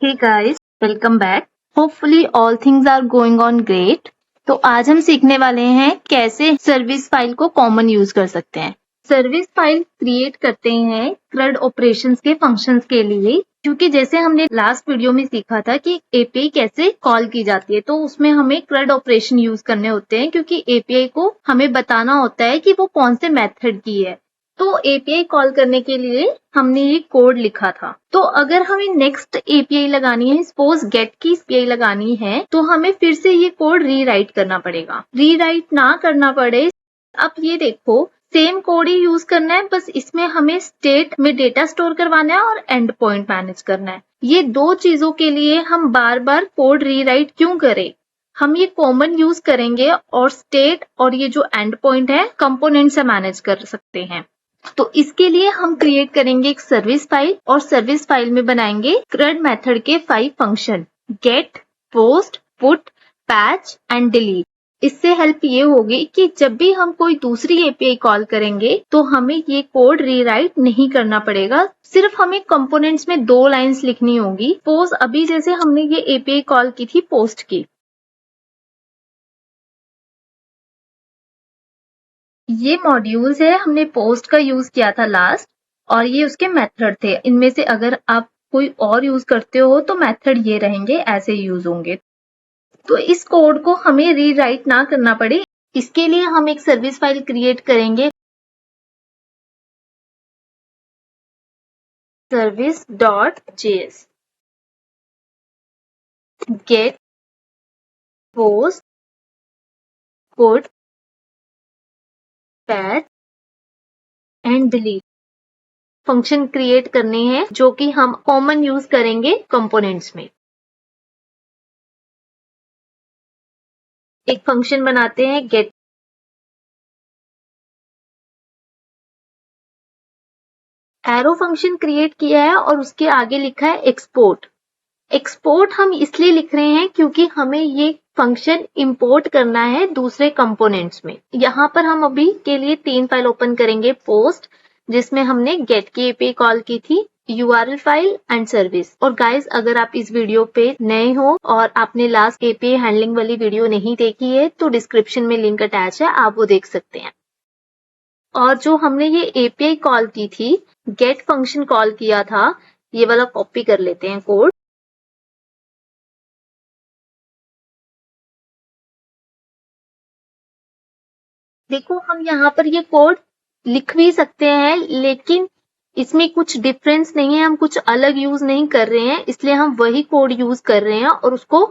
Hey guys, welcome back. Hopefully all things are going on great. तो आज हम सीखने वाले हैं कैसे सर्विस फाइल को कॉमन यूज कर सकते हैं। सर्विस फाइल क्रिएट करते हैं CRUD ऑपरेशंस के फंक्शंस के लिए, क्योंकि जैसे हमने लास्ट वीडियो में सीखा था कि एपीआई कैसे कॉल की जाती है, तो उसमें हमें CRUD ऑपरेशन यूज करने होते हैं, क्योंकि एपीआई को हमें बताना होता है कि वो कौन से मेथड की है। तो एपीआई कॉल करने के लिए हमने ये कोड लिखा था। तो अगर हमें नेक्स्ट एपीआई लगानी है, सपोज गेट की एपीआई लगानी है, तो हमें फिर से ये कोड रीराइट करना पड़ेगा। रीराइट ना करना पड़े, अब ये देखो सेम कोड ही यूज करना है, बस इसमें हमें स्टेट में डेटा स्टोर करवाना है और एंड पॉइंट मैनेज करना है। ये दो चीजों के लिए हम बार बार कोड रीराइट क्यों करें? हम ये कॉमन यूज करेंगे और स्टेट और ये जो एंड पॉइंट है कंपोनेंट से मैनेज कर सकते हैं। तो इसके लिए हम क्रिएट करेंगे एक सर्विस फाइल और सर्विस फाइल में बनाएंगे CRUD मेथड के 5 function: get, post, put, patch and delete. इससे हेल्प ये होगी कि जब भी हम कोई दूसरी एपीआई कॉल करेंगे तो हमें ये कोड रीराइट नहीं करना पड़ेगा, सिर्फ हमें कंपोनेंट्स में 2 लाइंस लिखनी होगी। सपोज अभी जैसे हमने ये एपीआई कॉल की थी पोस्ट की, ये मॉड्यूल्स है, हमने पोस्ट का यूज किया था लास्ट, और ये उसके मेथड थे। इनमें से अगर आप कोई और यूज करते हो तो मेथड ये रहेंगे, ऐसे यूज होंगे। तो इस कोड को हमें रीराइट ना करना पड़े, इसके लिए हम एक सर्विस फाइल क्रिएट करेंगे, service.js, get, post, put, patch and delete function create करने हैं, जो कि हम कॉमन यूज करेंगे कंपोनेंट्स में। एक फंक्शन बनाते हैं गेट, एरो फंक्शन क्रिएट किया है और उसके आगे लिखा है एक्सपोर्ट। एक्सपोर्ट हम इसलिए लिख रहे हैं क्योंकि हमें ये फंक्शन इंपोर्ट करना है दूसरे कंपोनेंट्स में। यहाँ पर हम अभी के लिए 3 फाइल ओपन करेंगे, पोस्ट जिसमें हमने गेट की एपीआई कॉल की थी, URL फाइल एंड सर्विस। और गाइस, अगर आप इस वीडियो पे नए हो और आपने लास्ट एपीआई हैंडलिंग वाली वीडियो नहीं देखी है तो डिस्क्रिप्शन में लिंक अटैच है, आप वो देख सकते हैं। और जो हमने ये एपीआई कॉल की थी, गेट फंक्शन कॉल किया था, ये वाला कॉपी कर लेते हैं कोड। देखो हम यहाँ पर ये कोड लिख भी सकते हैं, लेकिन इसमें कुछ डिफरेंस नहीं है, हम कुछ अलग यूज नहीं कर रहे हैं, इसलिए हम वही कोड यूज कर रहे हैं और उसको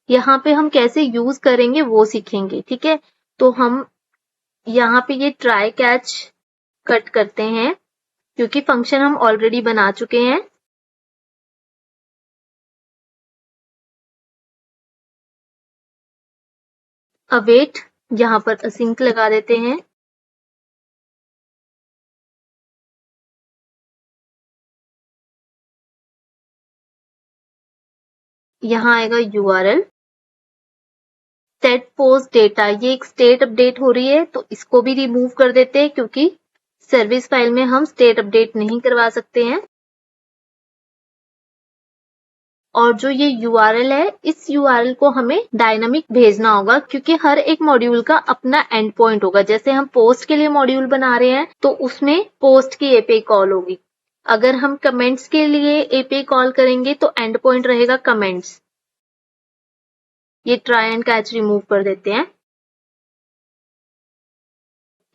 यहाँ पे हम कैसे यूज करेंगे वो सीखेंगे, ठीक है। तो हम यहाँ पे ये ट्राई कैच कट करते हैं, क्योंकि फंक्शन हम ऑलरेडी बना चुके हैं। अवेट, यहाँ पर असिंक लगा देते हैं। यहाँ आएगा URL, सेट पोस्ट डेटा, ये एक स्टेट अपडेट हो रही है तो इसको भी रिमूव कर देते हैं, क्योंकि सर्विस फाइल में हम स्टेट अपडेट नहीं करवा सकते हैं। और जो ये URL है, इस URL को हमें डायनामिक भेजना होगा, क्योंकि हर एक मॉड्यूल का अपना एंड पॉइंट होगा। जैसे हम पोस्ट के लिए मॉड्यूल बना रहे हैं तो उसमें पोस्ट की एपीआई कॉल होगी। अगर हम कमेंट्स के लिए एपीआई कॉल करेंगे तो एंड पॉइंट रहेगा कमेंट्स। ये ट्राई एंड कैच रिमूव कर देते हैं।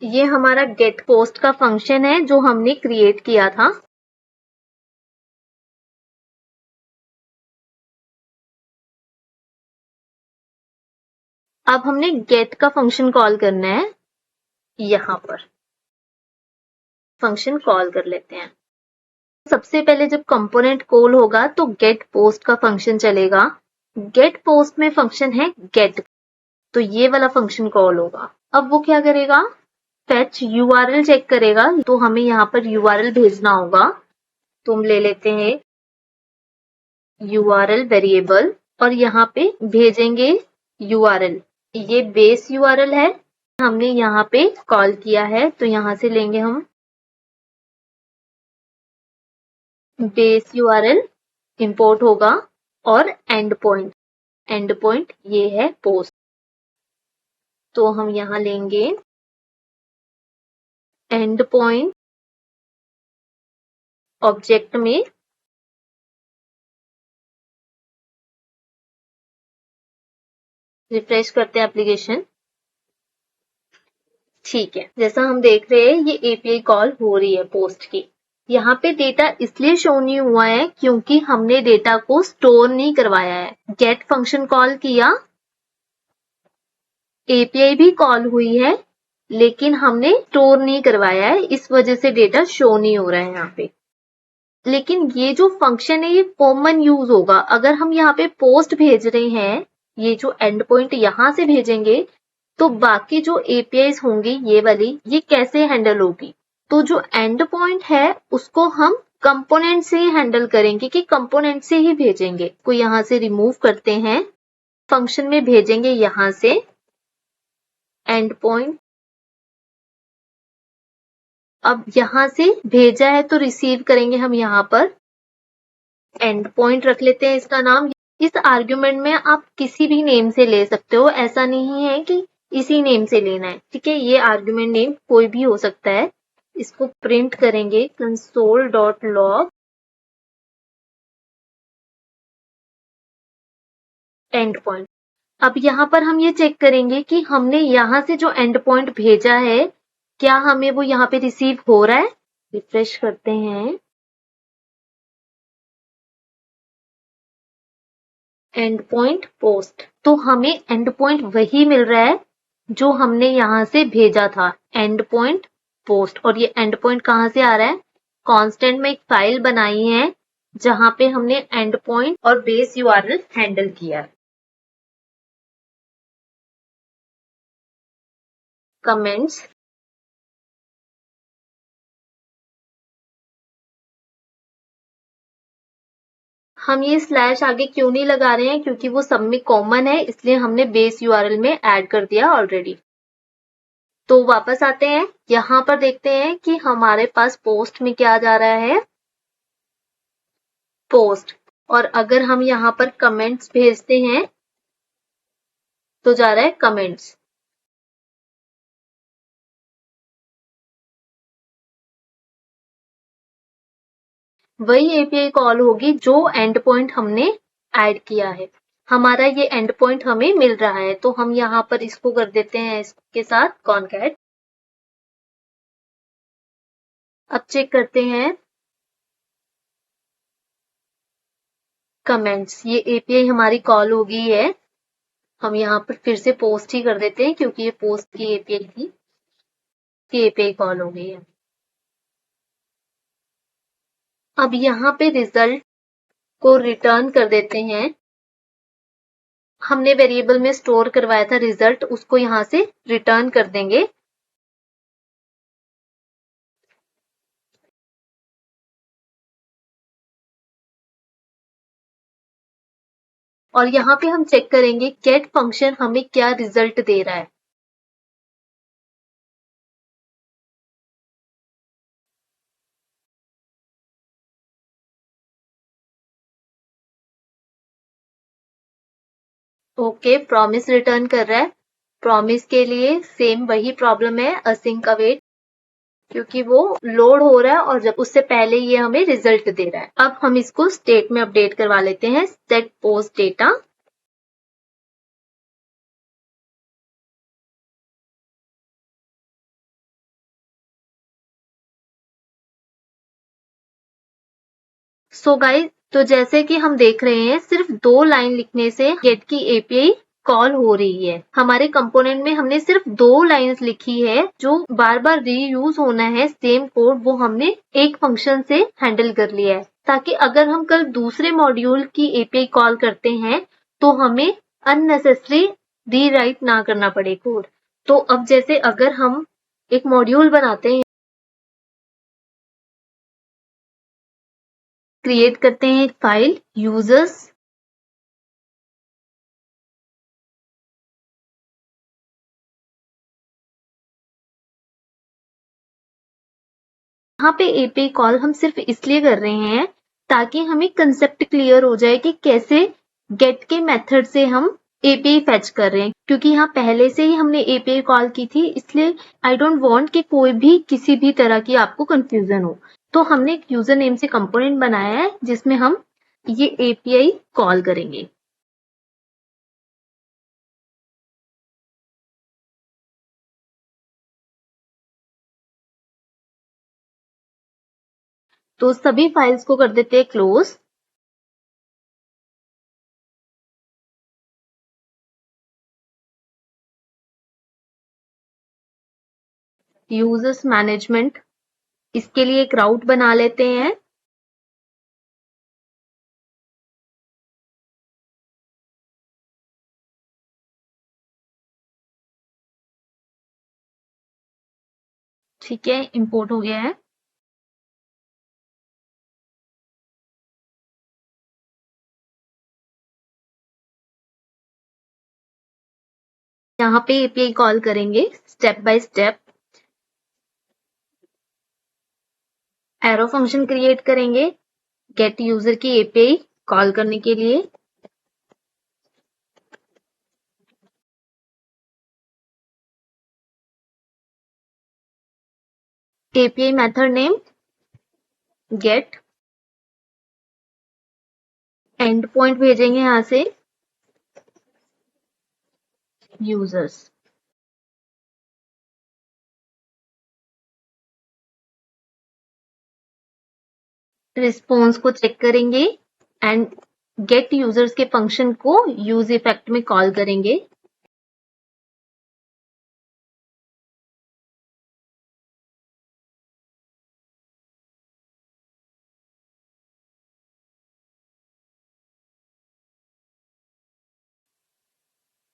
ये हमारा गेट पोस्ट का फंक्शन है जो हमने क्रिएट किया था। अब हमने गेट का फंक्शन कॉल करना है, यहां पर फंक्शन कॉल कर लेते हैं। सबसे पहले जब कंपोनेंट कॉल होगा तो गेट पोस्ट का फंक्शन चलेगा। गेट पोस्ट में फंक्शन है गेट, तो ये वाला फंक्शन कॉल होगा। अब वो क्या करेगा, फेच URL चेक करेगा, तो हमें यहाँ पर URL भेजना होगा। तो हम ले लेते हैं URL वेरिएबल और यहाँ पे भेजेंगे URL। ये बेस URL है, हमने यहाँ पे कॉल किया है, तो यहाँ से लेंगे हम बेस URL, इंपोर्ट होगा और एंड पॉइंट। एंड पॉइंट ये है पोस्ट। तो हम यहाँ लेंगे एंड पॉइंट ऑब्जेक्ट में रिफ्रेश करते हैं एप्लीकेशन। ठीक है, जैसा हम देख रहे हैं ये एपीआई कॉल हो रही है पोस्ट की। यहाँ पे डेटा इसलिए शो नहीं हुआ है क्योंकि हमने डेटा को स्टोर नहीं करवाया है। गेट फंक्शन कॉल किया, एपीआई भी कॉल हुई है, लेकिन हमने स्टोर नहीं करवाया है, इस वजह से डेटा शो नहीं हो रहा है यहाँ पे। लेकिन ये जो फंक्शन है ये कॉमन यूज होगा। अगर हम यहाँ पे पोस्ट भेज रहे हैं, ये जो एंड पॉइंट यहाँ से भेजेंगे, तो बाकी जो एपीआईज होंगी ये वाली, ये कैसे हैंडल होगी? तो जो एंड पॉइंट है उसको हम कंपोनेंट से ही हैंडल करेंगे कि कंपोनेंट से ही भेजेंगे। को यहाँ से रिमूव करते हैं, फंक्शन में भेजेंगे यहाँ से एंड पॉइंट। अब यहाँ से भेजा है तो रिसीव करेंगे हम यहाँ पर एंड पॉइंट रख लेते हैं इसका नाम। इस आर्ग्यूमेंट में आप किसी भी नेम से ले सकते हो, ऐसा नहीं है कि इसी नेम से लेना है, ठीक है। ये आर्ग्यूमेंट नेम कोई भी हो सकता है। इसको प्रिंट करेंगे console.log एंड पॉइंट। अब यहाँ पर हम ये चेक करेंगे कि हमने यहाँ से जो एंड पॉइंट भेजा है क्या हमें वो यहाँ पे रिसीव हो रहा है। रिफ्रेश करते हैं, एंड पॉइंट पोस्ट। तो हमें एंड पॉइंट वही मिल रहा है जो हमने यहाँ से भेजा था, एंड पॉइंट पोस्ट। और ये एंड पॉइंट कहाँ से आ रहा है? कांस्टेंट में एक फाइल बनाई है जहां पे हमने एंड पॉइंट और बेस यूआरएल हैंडल किया है। कमेंट्स, हम ये स्लैश आगे क्यों नहीं लगा रहे हैं? क्योंकि वो सब में कॉमन है, इसलिए हमने बेस यूआरएल में ऐड कर दिया ऑलरेडी। तो वापस आते हैं, यहां पर देखते हैं कि हमारे पास पोस्ट में क्या जा रहा है, पोस्ट। और अगर हम यहाँ पर कमेंट्स भेजते हैं तो जा रहा है कमेंट्स। वही एपीआई कॉल होगी जो एंड पॉइंट हमने ऐड किया है। हमारा ये एंड पॉइंट हमें मिल रहा है, तो हम यहाँ पर इसको कर देते हैं इसके साथ कॉनकैट। अब चेक करते हैं कमेंट्स, ये एपीआई हमारी कॉल हो गई है। हम यहाँ पर फिर से पोस्ट ही कर देते हैं क्योंकि ये पोस्ट की एपीआई थी, की एपीआई कॉल हो गई है। अब यहाँ पे रिजल्ट को रिटर्न कर देते हैं। हमने वेरिएबल में स्टोर करवाया था रिजल्ट, उसको यहाँ से रिटर्न कर देंगे। और यहाँ पे हम चेक करेंगे गेट फंक्शन हमें क्या रिजल्ट दे रहा है। ओके, प्रॉमिस रिटर्न कर रहा है। प्रॉमिस के लिए सेम वही प्रॉब्लम है, असिंक अवेट, क्योंकि वो लोड हो रहा है और जब उससे पहले ये हमें रिजल्ट दे रहा है। अब हम इसको स्टेट में अपडेट करवा लेते हैं, set post data. So guys, तो जैसे कि हम देख रहे हैं सिर्फ 2 लाइन लिखने से गेट की एपीआई कॉल हो रही है। हमारे कंपोनेंट में हमने सिर्फ 2 लाइंस लिखी है, जो बार बार रीयूज होना है सेम कोड, वो हमने एक फंक्शन से हैंडल कर लिया है, ताकि अगर हम कल दूसरे मॉड्यूल की एपीआई कॉल करते हैं तो हमें अननेसेसरी रीराइट ना करना पड़े कोड। तो अब जैसे अगर हम एक मॉड्यूल बनाते हैं, क्रिएट करते हैं एक फाइल यूजर्स, यहाँ पे एपीआई कॉल हम सिर्फ इसलिए कर रहे हैं ताकि हमें कंसेप्ट क्लियर हो जाए कि कैसे गेट के मेथड से हम एपीआई फेच कर रहे हैं, क्योंकि यहाँ पहले से ही हमने एपीआई कॉल की थी, इसलिए आई डोंट वांट कि कोई भी किसी भी तरह की आपको कंफ्यूजन हो। तो हमने एक यूजर नेम से कंपोनेंट बनाया है जिसमें हम ये एपीआई कॉल करेंगे। तो सभी फाइल्स को कर देते हैं क्लोज। यूजर्स मैनेजमेंट, इसके लिए एक राउट बना लेते हैं। ठीक है, इंपोर्ट हो गया है। यहाँ पे एपीआई कॉल करेंगे step by step. Arrow function create करेंगे गेट यूजर की एपीआई कॉल करने के लिए। API method name gate, and point भेजेंगे यहां से यूजर्स। रिस्पॉन्स को चेक करेंगे एंड गेट यूजर्स के फंक्शन को यूज इफेक्ट में कॉल करेंगे।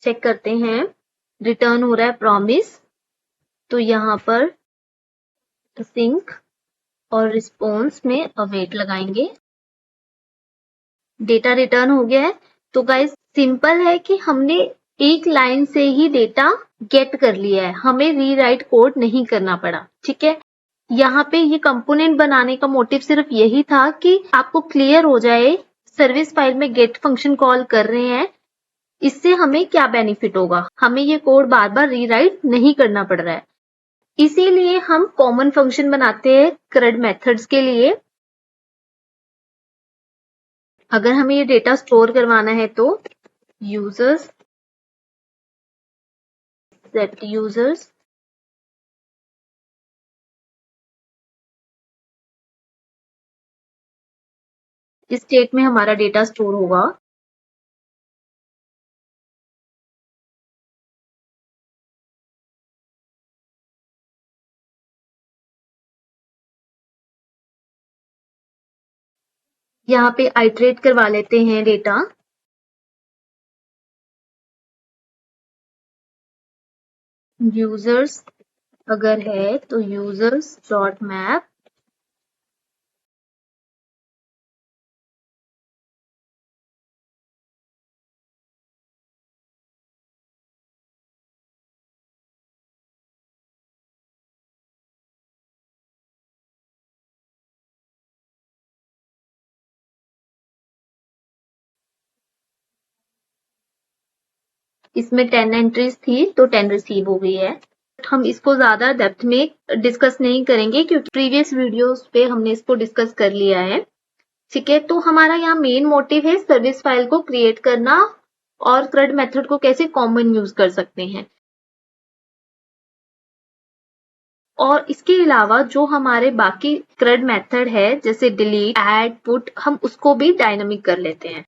चेक करते हैं, रिटर्न हो रहा है प्रॉमिस, तो यहाँ पर सिंक और रिस्पॉन्स में अवेट लगाएंगे। डेटा रिटर्न हो गया है। तो गाइस सिंपल है कि हमने एक लाइन से ही डेटा गेट कर लिया है, हमें रीराइट कोड नहीं करना पड़ा। ठीक है, यहाँ पे ये कंपोनेंट बनाने का मोटिव सिर्फ यही था कि आपको क्लियर हो जाए सर्विस फाइल में गेट फंक्शन कॉल कर रहे हैं, इससे हमें क्या बेनिफिट होगा, हमें ये कोड बार बार रीराइट नहीं करना पड़ रहा है। इसीलिए हम कॉमन फंक्शन बनाते हैं CRUD मेथड्स के लिए। अगर हमें ये डेटा स्टोर करवाना है तो यूजर्स सेट यूजर्स, इस स्टेट में हमारा डेटा स्टोर होगा। यहाँ पे आइटरेट करवा लेते हैं डेटा। यूजर्स अगर है तो यूजर्स डॉट मैप, इसमें 10 एंट्रीज थी तो 10 रिसीव हो गई है। हम इसको ज्यादा डेप्थ में डिस्कस नहीं करेंगे क्योंकि प्रीवियस वीडियोस पे हमने इसको डिस्कस कर लिया है। ठीक है, तो हमारा यहाँ मेन मोटिव है सर्विस फाइल को क्रिएट करना और CRUD मेथड को कैसे कॉमन यूज कर सकते हैं। और इसके अलावा जो हमारे बाकी CRUD मेथड है जैसे डिलीट, ऐड, पुट, हम उसको भी डायनामिक कर लेते हैं।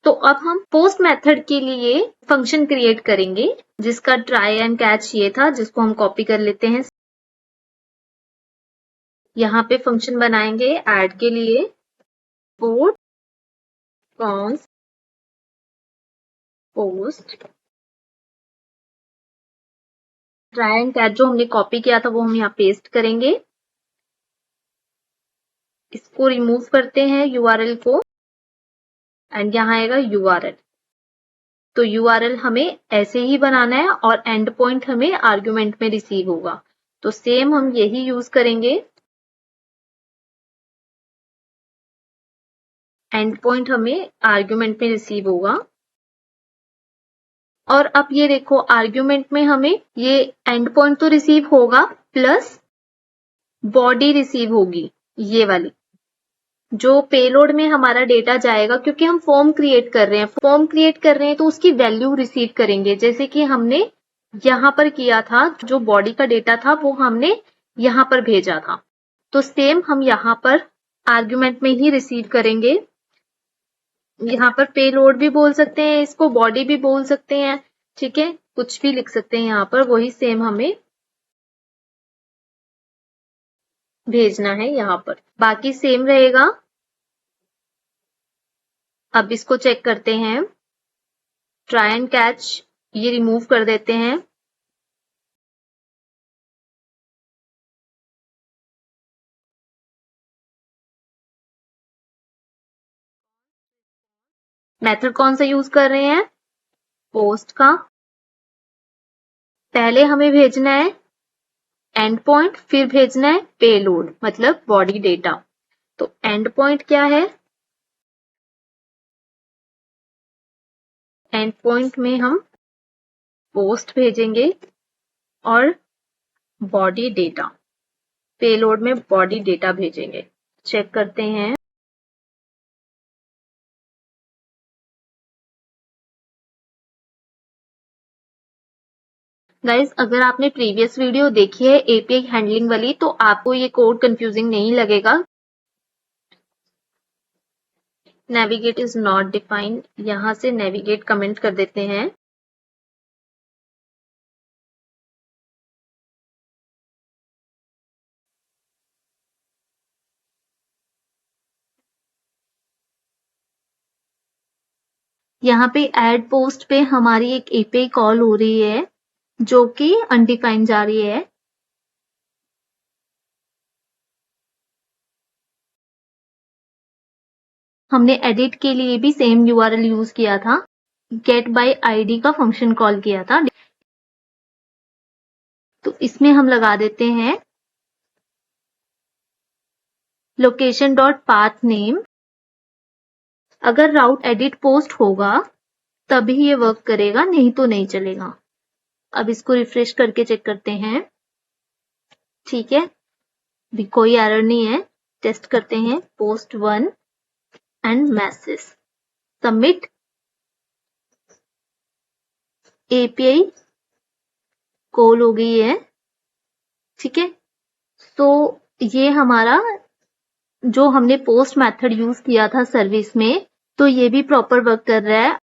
तो अब हम पोस्ट मेथड के लिए फंक्शन क्रिएट करेंगे जिसका ट्राई एंड कैच ये था, जिसको हम कॉपी कर लेते हैं। यहाँ पे फंक्शन बनाएंगे ऐड के लिए post cons post. Try and catch जो हमने कॉपी किया था वो हम यहाँ पेस्ट करेंगे। इसको रिमूव करते हैं यूआरएल को एंड यहाँ आएगा यूआरएल। तो यूआरएल हमें ऐसे ही बनाना है और एंड पॉइंट हमें आर्गुमेंट में रिसीव होगा। तो सेम हम यही यूज करेंगे। एंड पॉइंट हमें आर्ग्यूमेंट में रिसीव होगा। और अब ये देखो आर्ग्यूमेंट में हमें ये एंड पॉइंट तो रिसीव होगा प्लस बॉडी रिसीव होगी, ये वाली जो पेलोड में हमारा डेटा जाएगा, क्योंकि हम फॉर्म क्रिएट कर रहे हैं तो उसकी वैल्यू रिसीव करेंगे। जैसे कि हमने यहाँ पर किया था, जो बॉडी का डेटा था वो हमने यहाँ पर भेजा था, तो सेम हम यहाँ पर आर्ग्यूमेंट में ही रिसीव करेंगे। यहाँ पर पेलोड भी बोल सकते हैं, इसको बॉडी भी बोल सकते हैं, ठीक है, कुछ भी लिख सकते हैं यहाँ पर, वही सेम हमें भेजना है यहाँ पर, बाकी सेम रहेगा। अब इसको चेक करते हैं, ट्राई एंड कैच ये रिमूव कर देते हैं। मेथड कौन सा यूज कर रहे हैं, पोस्ट का। पहले हमें भेजना है एंड पॉइंट, फिर भेजना है पेलोड मतलब बॉडी डेटा। तो एंड पॉइंट क्या है, एंड पॉइंट में हम पोस्ट भेजेंगे और बॉडी डेटा, पेलोड में बॉडी डेटा भेजेंगे। चेक करते हैं, गाइस अगर आपने प्रीवियस वीडियो देखी है एपीआई हैंडलिंग वाली तो आपको ये कोड कंफ्यूजिंग नहीं लगेगा। नेविगेट इज नॉट डिफाइंड, यहां से नेविगेट कमेंट कर देते हैं। यहाँ पे एड पोस्ट पे हमारी एक एपीआई कॉल हो रही है जो कि अनडिफाइंड जा रही है। हमने एडिट के लिए भी सेम यूआरएल यूज किया था, गेट बाय आईडी का फंक्शन कॉल किया था। तो इसमें हम लगा देते हैं लोकेशन डॉट पाथ नेम। अगर राउट एडिट पोस्ट होगा तभी ये वर्क करेगा, नहीं तो नहीं चलेगा। अब इसको रिफ्रेश करके चेक करते हैं, ठीक है, भी कोई एरर नहीं है। टेस्ट करते हैं, post 1 and message submit, API call हो गई है, ठीक है। तो ये हमारा जो हमने पोस्ट मेथड यूज किया था सर्विस में, तो ये भी प्रॉपर वर्क कर रहा है।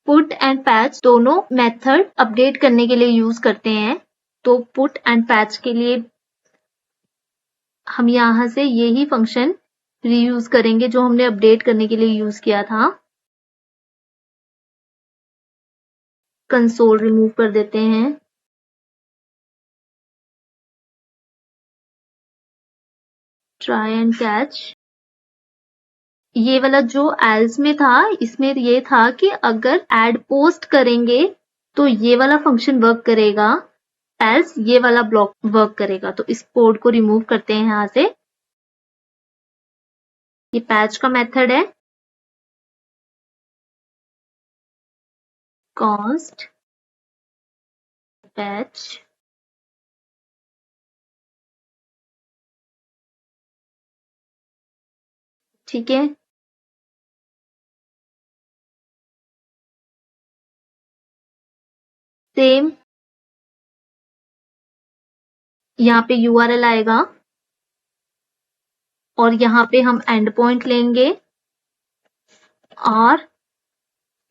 पुट एंड पैच दोनों मेथड अपडेट करने के लिए यूज करते हैं, तो पुट एंड पैच के लिए हम यहां से यही फंक्शन रीयूज करेंगे जो हमने अपडेट करने के लिए यूज किया था। कंसोल रिमूव कर देते हैं, ट्राई एंड कैच। ये वाला जो एल्स में था, इसमें ये था कि अगर एड पोस्ट करेंगे तो ये वाला फंक्शन वर्क करेगा, एल्स ये वाला ब्लॉक वर्क करेगा। तो इस कोड को रिमूव करते हैं यहां से। ये पैच का मेथड है, कॉस्ट पैच, ठीक है। सेम यहाँ पे यूआरएल आएगा और यहाँ पे हम एंड पॉइंट लेंगे और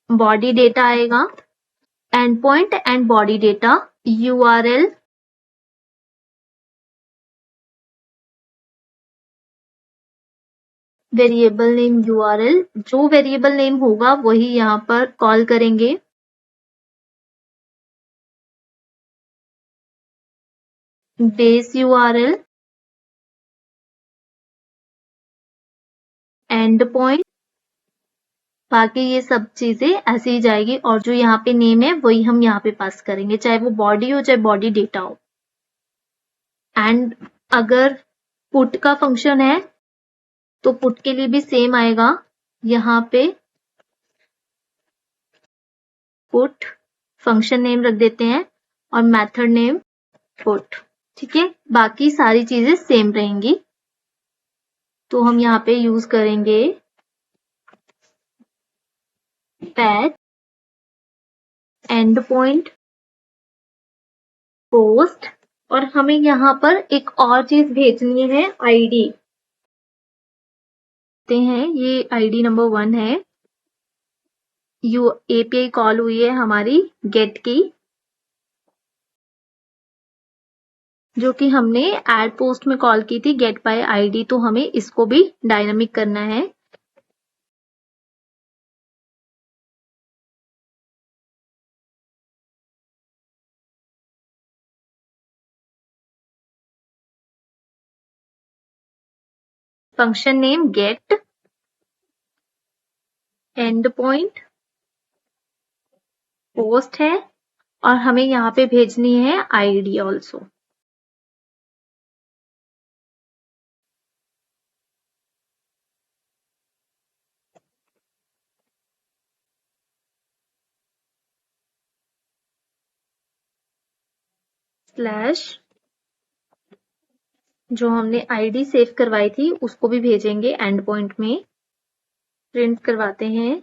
बॉडी डेटा आएगा, and point and body data, URL variable name URL, जो वेरिएबल नेम होगा वही यहाँ पर कॉल करेंगे। बेस यूआरएल, एंड पॉइंट, बाकी ये सब चीजें ऐसे ही जाएगी और जो यहाँ पे नेम है वही हम यहाँ पे पास करेंगे, चाहे वो बॉडी हो चाहे बॉडी डेटा हो। एंड अगर पुट का फंक्शन है तो पुट के लिए भी सेम आएगा, यहाँ पे पुट फंक्शन नेम रख देते हैं और मेथड नेम पुट। ठीक है, बाकी सारी चीजें सेम रहेंगी। तो हम यहाँ पे यूज करेंगे पैच एंड पॉइंट पोस्ट, और हमें यहाँ पर एक और चीज भेजनी है, आईडी हैं, ये आईडी नंबर 1 है। एपीआई कॉल हुई है हमारी गेट की, जो कि हमने एड पोस्ट में कॉल की थी गेट बाय आईडी, तो हमें इसको भी डायनामिक करना है। Function name gate and point post है, और हमें यहाँ पे भेजनी है आईडी ऑल्सो। स्लैश जो हमने आईडी सेव करवाई थी उसको भी भेजेंगे एंड पॉइंट में। प्रिंट करवाते हैं।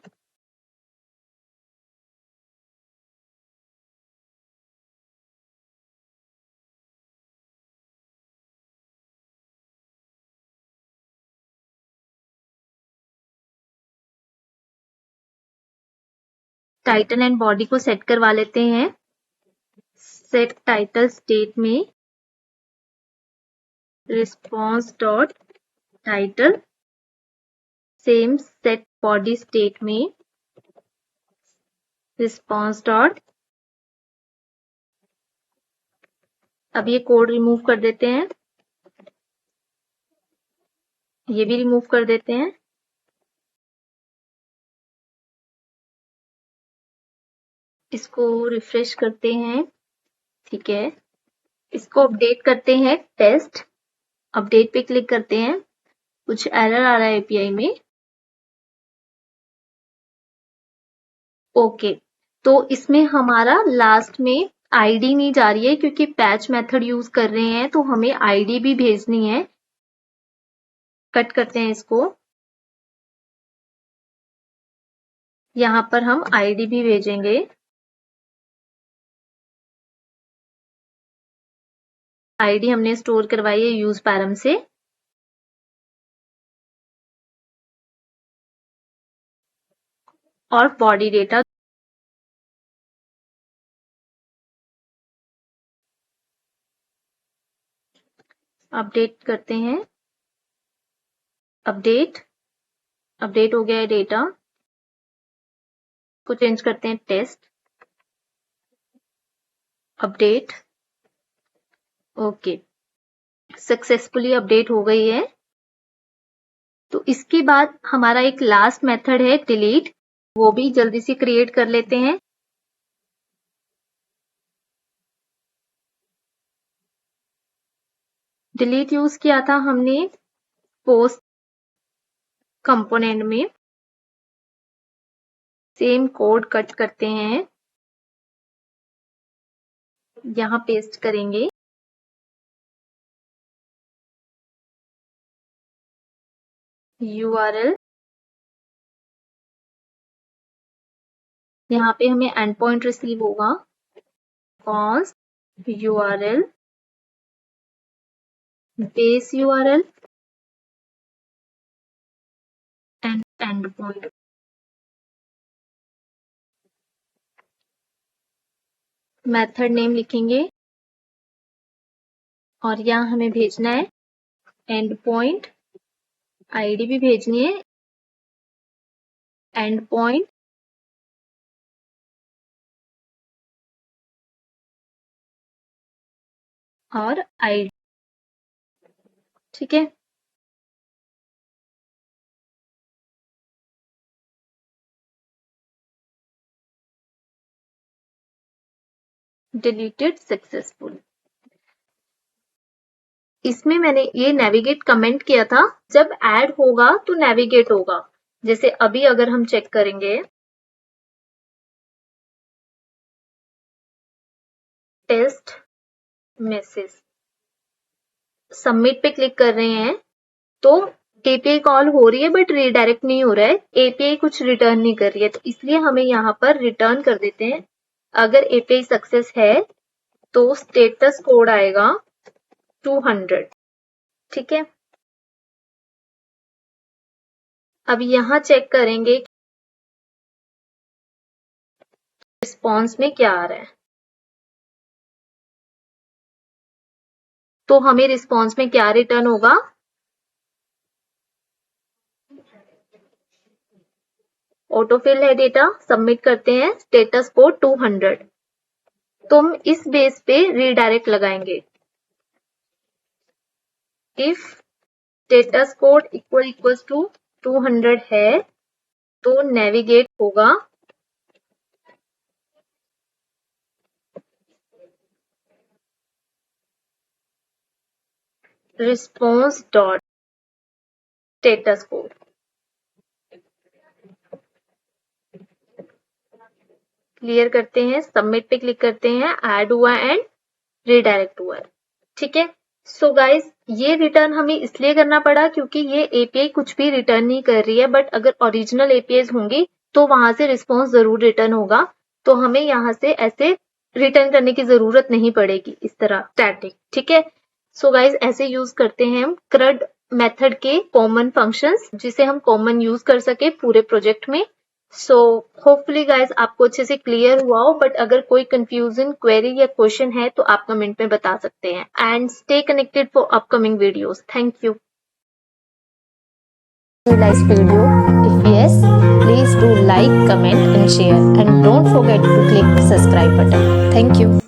टाइटल एंड बॉडी को सेट करवा लेते हैं। सेट टाइटल स्टेट में response dot title, same set body state में रिस्पॉन्स डॉट। अब ये कोड रिमूव कर देते हैं, ये भी रिमूव कर देते हैं। इसको रिफ्रेश करते हैं। ठीक है, इसको अपडेट करते हैं टेस्ट। अपडेट पे क्लिक करते हैं। कुछ एरर आ रहा है एपीआई में। ओके, तो इसमें हमारा लास्ट में आईडी नहीं जा रही है क्योंकि पैच मेथड यूज कर रहे हैं, तो हमें आईडी भी भेजनी है। कट करते हैं इसको। यहां पर हम आईडी भी भेजेंगे। आईडी हमने स्टोर करवाई है यूज पैरम से। और बॉडी डेटा अपडेट करते हैं। अपडेट हो गया है डेटा को चेंज करते हैं test. Update okay, successfully update हो गई है। तो इसके बाद हमारा एक लास्ट मेथड है डिलीट, वो भी जल्दी से क्रिएट कर लेते हैं। डिलीट यूज किया था हमने पोस्ट कंपोनेंट में। सेम कोड कट करते हैं, यहां पेस्ट करेंगे। URL, यहाँ पे हमें एंड पॉइंट रिसीव होगा। Cost URL base URL and and point. Method name लिखेंगे और यहाँ हमें भेजना है एंड पॉइंट। आईडी भी भेजनी है, एंड पॉइंट और आईडी। ठीक है, डिलीटेड सक्सेसफुल। इसमें मैंने ये नेविगेट कमेंट किया था, जब ऐड होगा तो नेविगेट होगा, जैसे अभी अगर हम चेक करेंगे टेस्ट मैसेज, सबमिट पे क्लिक कर रहे हैं तो एपीआई कॉल हो रही है बट रीडायरेक्ट नहीं हो रहा है, एपीआई कुछ रिटर्न नहीं कर रही है, तो इसलिए हमें यहाँ पर रिटर्न कर देते हैं। अगर एपीआई सक्सेस है तो स्टेटस कोड आएगा 200, ठीक है। अब यहाँ चेक करेंगे रिस्पॉन्स में क्या आ रहा है, तो हमें रिस्पॉन्स में क्या रिटर्न होगा, ऑटोफिल है डेटा, सबमिट करते हैं, स्टेटस कोड 200, तो हम इस बेस पे रीडायरेक्ट लगाएंगे। If status code equals to 200 है तो नेविगेट होगा response dot status code. Clear करते हैं, सबमिट पे क्लिक करते हैं, ऐड हुआ एंड रीडायरेक्ट हुआ है, ठीक है। सो गाइस ये रिटर्न हमें इसलिए करना पड़ा क्योंकि ये एपीआई कुछ भी रिटर्न नहीं कर रही है, बट अगर ओरिजिनल एपीआई होंगी तो वहां से रिस्पॉन्स जरूर रिटर्न होगा, तो हमें यहाँ से ऐसे रिटर्न करने की जरूरत नहीं पड़ेगी इस तरह स्टैटिक, ठीक है। सो गाइस ऐसे यूज करते हैं हम CRUD मेथड के कॉमन फंक्शंस, जिसे हम कॉमन यूज कर सके पूरे प्रोजेक्ट में। सो होपफुली गाइस आपको अच्छे से क्लियर हुआ हो, बट अगर कोई कंफ्यूजन क्वेरी या क्वेश्चन है तो आप कमेंट में बता सकते हैं। And stay connected for upcoming videos. Thank you. You like video? If yes, please do like, comment and share, and don't forget to click subscribe button. Thank you.